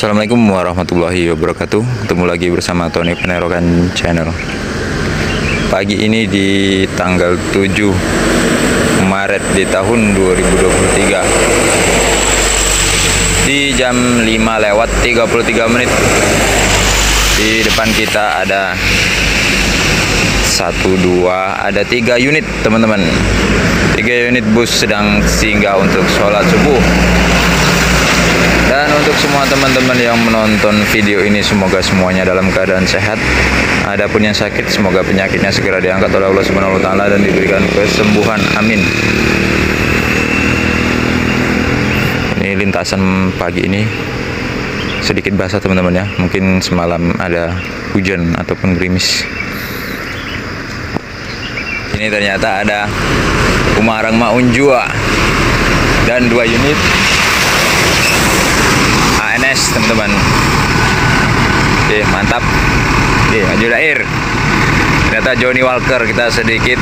Assalamualaikum warahmatullahi wabarakatuh. Ketemu lagi bersama Tony Penerokan Channel. Pagi ini di tanggal 7 Maret di tahun 2023, di jam 5:33, di depan kita ada 3 unit teman-teman. 3 unit bus sedang singgah untuk sholat subuh. Dan untuk semua teman-teman yang menonton video ini, semoga semuanya dalam keadaan sehat. Adapun yang sakit, semoga penyakitnya segera diangkat oleh Allah Subhanahu wa taala dan diberikan kesembuhan. Amin. Ini lintasan pagi ini sedikit basah teman-teman ya. Mungkin semalam ada hujan ataupun gerimis. Ini ternyata ada Umarang Maunjua dan 2 unit ANS teman-teman. Oke, mantap. Oke, maju dair. Ternyata Johnny Walker, kita sedikit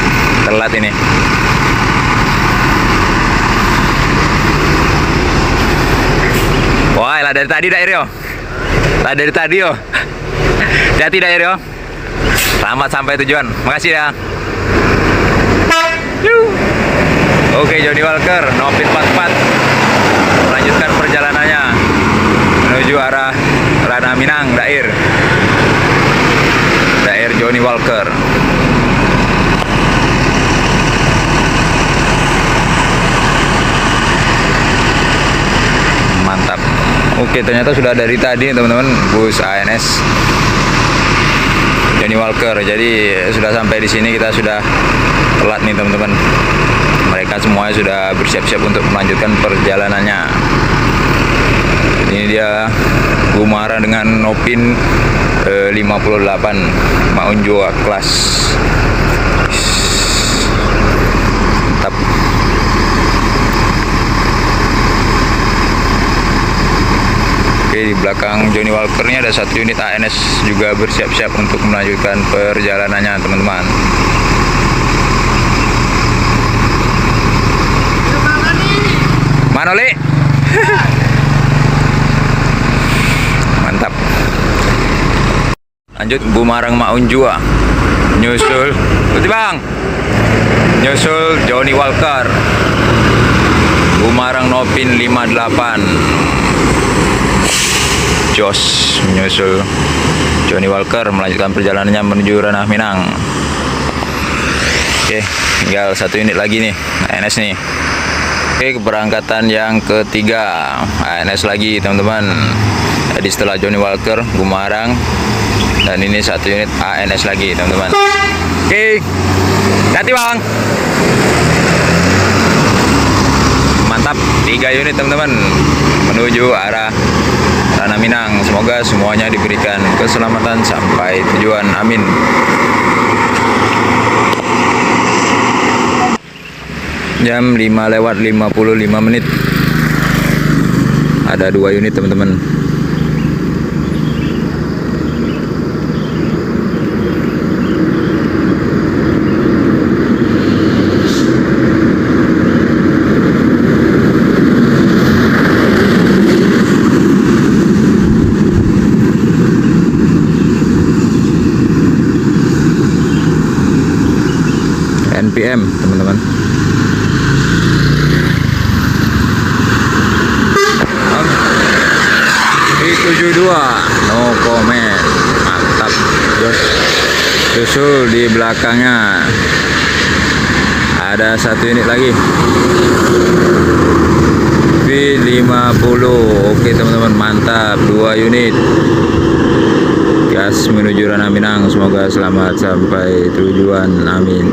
telat ini. Wah, lah dari tadi dair yo. Lah dari tadi yo. Hati dair yo. Selamat sampai tujuan. Makasih ya. Oke, Johnny Walker, Nopin 44 melanjutkan perjalanannya menuju arah Rana Minang, dair Johnny Walker. Mantap. Oke, ternyata sudah dari tadi teman-teman bus ANS Johnny Walker. Jadi sudah sampai di sini, kita sudah telat nih teman-teman. Mereka semuanya sudah bersiap-siap untuk melanjutkan perjalanannya. Ini dia Gumara dengan Nopin 58 Maunjua kelas. Mantap. Oke, di belakang Johnny Walker ini ada 1 unit ANS juga bersiap-siap untuk melanjutkan perjalanannya teman-teman. Mana Li? Mantap. Lanjut Bumarang Maunjua. Nyusul, berarti Bang. Nyusul Johnny Walker. Bumarang Nopin 58. Jos menyusul Johnny Walker melanjutkan perjalanannya menuju Ranah Minang. Oke, tinggal 1 unit lagi nih, ANS nih. Oke, keberangkatan yang ketiga ANS lagi teman-teman. Jadi setelah Johnny Walker, Bumarang, dan ini 1 unit ANS lagi teman-teman. Oke, hati Bang. Mantap, 3 unit teman-teman menuju arah Rana Minang. Semoga semuanya diberikan keselamatan sampai tujuan. Amin. Jam 5:55, ada 2 unit teman-teman. NPM teman-teman. No comment. Mantap. Susul di belakangnya ada 1 unit lagi V50. Oke teman-teman, mantap. 2 unit gas menuju Ranah Minang. Semoga selamat sampai tujuan. Amin.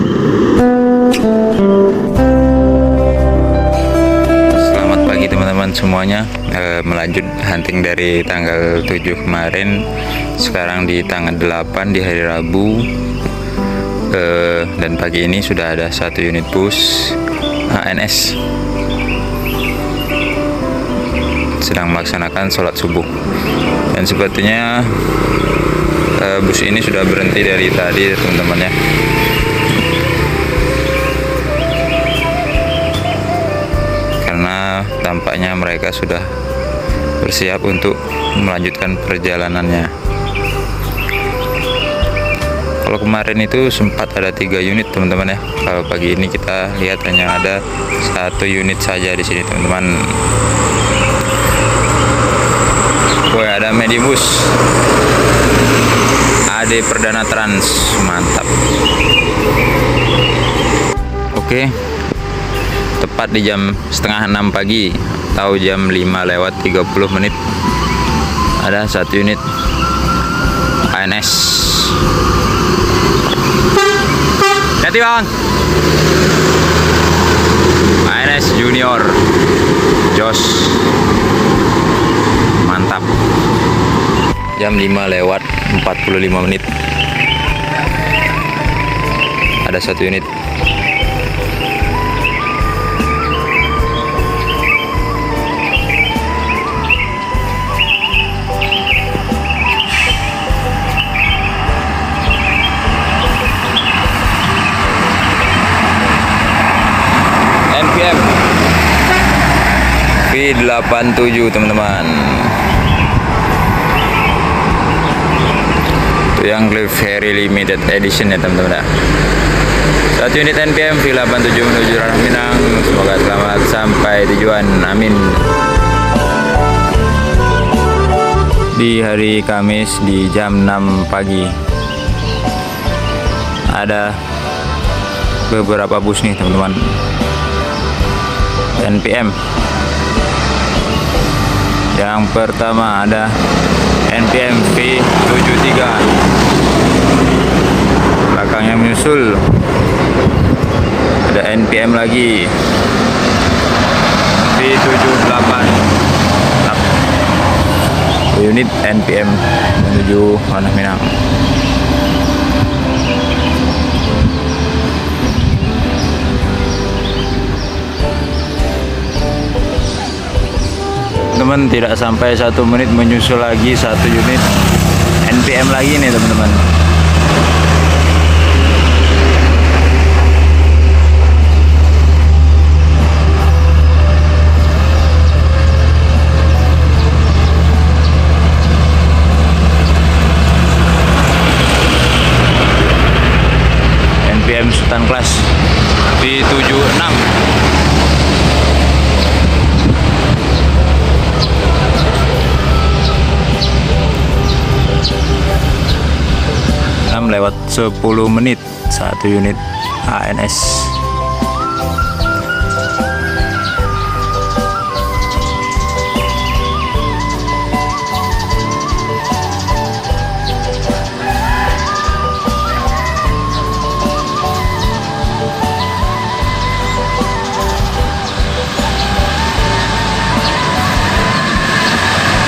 Selamat pagi teman-teman semuanya. Melanjut hunting dari tanggal 7 kemarin, sekarang di tanggal 8 di hari Rabu. Dan pagi ini sudah ada 1 unit bus ANS sedang melaksanakan sholat subuh, dan sepertinya bus ini sudah berhenti dari tadi teman-teman ya. Karena tampaknya mereka sudah bersiap untuk melanjutkan perjalanannya. Kalau kemarin itu sempat ada 3 unit teman-teman ya. Kalau pagi ini kita lihat hanya ada 1 unit saja di sini teman-teman. Woi, ada Medibus AD Perdana Trans, mantap. Oke, tepat di jam setengah 6 pagi atau jam 5:30 ada 1 unit ANS. Hati bang, ANS Junior Jos, mantap. Jam 5:45 ada 1 unit. NPM V87 teman-teman. Itu yang very limited edition ya teman-teman ya. 1 unit NPM V87 menuju Ranah Minang. Semoga selamat sampai tujuan, amin. Di hari Kamis di jam 6 pagi ada beberapa bus nih teman-teman, NPM. Yang pertama ada NPM V73, belakangnya menyusul ada NPM lagi V78, unit NPM menuju Ranah Minang. Teman, tidak sampai 1 menit menyusul lagi 1 unit NPM lagi nih teman-teman. NPM Sultan Class V76. Lewat 10 menit 1 unit ANS.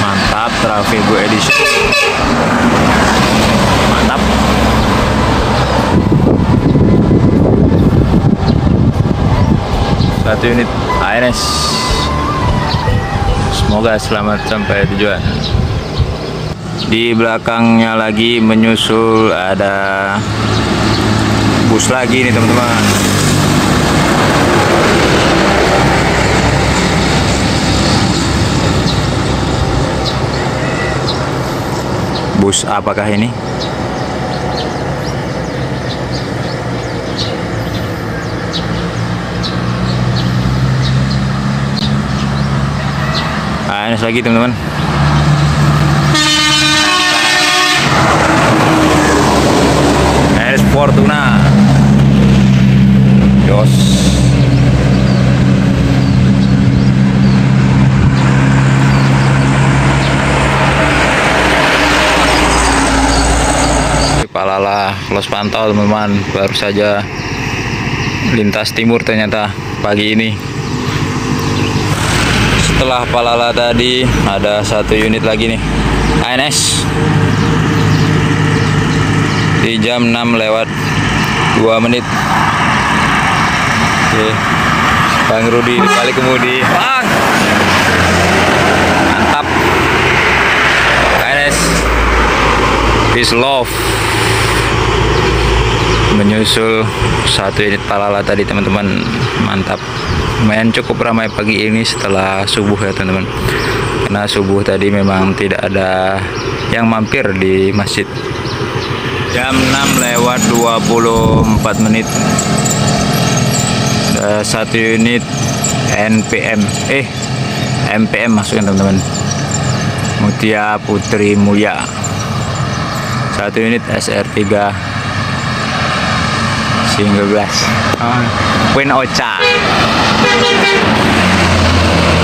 Mantap, Travigo Edition, mantap. Satu unit ANS, semoga selamat sampai tujuan. Di belakangnya lagi menyusul ada bus lagi nih teman-teman. Bus apakah ini? ANS lagi teman-teman. ANS Fortuna Jos. Palala Los Pantau teman-teman, baru saja lintas timur ternyata pagi ini. Setelah Palala tadi ada 1 unit lagi nih ANS di jam 6:02. Oke, Bang Rudi balik kemudi, Bang, mantap. ANS Peace Love menyusul 1 unit Palala tadi teman-teman, mantap. Lumayan cukup ramai pagi ini setelah subuh ya teman-teman. karena subuh tadi memang tidak ada yang mampir di masjid. Jam 6 lewat 24 menit. Ada 1 unit NPM MPM masukkan teman-teman, Mutia Putri Mulia. 1 unit SR3 single glass Queen Ocha.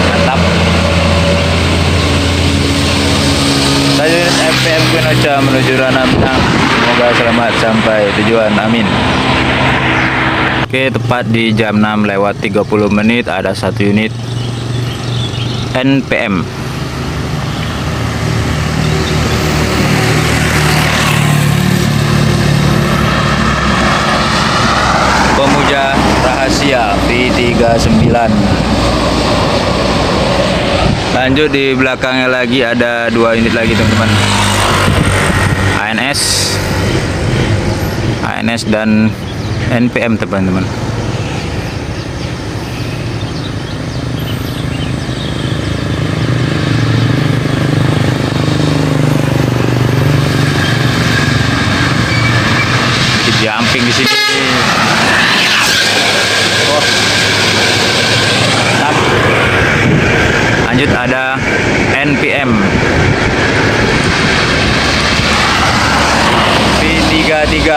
Mantap. 1 unit MPM Queen Ocha menuju Ranah Minang. Semoga selamat sampai tujuan, amin. Oke, tepat di jam 6 lewat 30 menit ada 1 unit NPM. Pemuja Rahasia V39. Lanjut di belakangnya lagi ada 2 unit lagi teman-teman, ANS dan NPM teman-teman. Jumping di sini. Mantap. Lanjut ada NPM V33.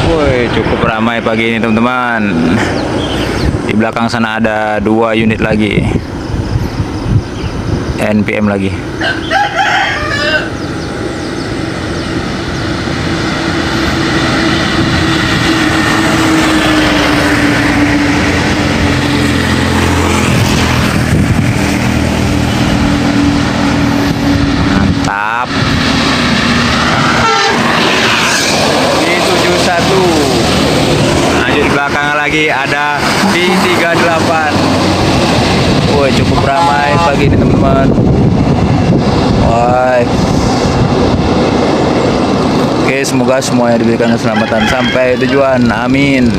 Woi, cukup ramai pagi ini teman-teman. Di belakang sana ada 2 unit lagi NPM lagi. Mantap. Lanjut di belakang lagi ada V38. Woi, cukup ramai pagi ini teman-teman. Woi. Oke, semoga semuanya diberikan keselamatan sampai tujuan, amin.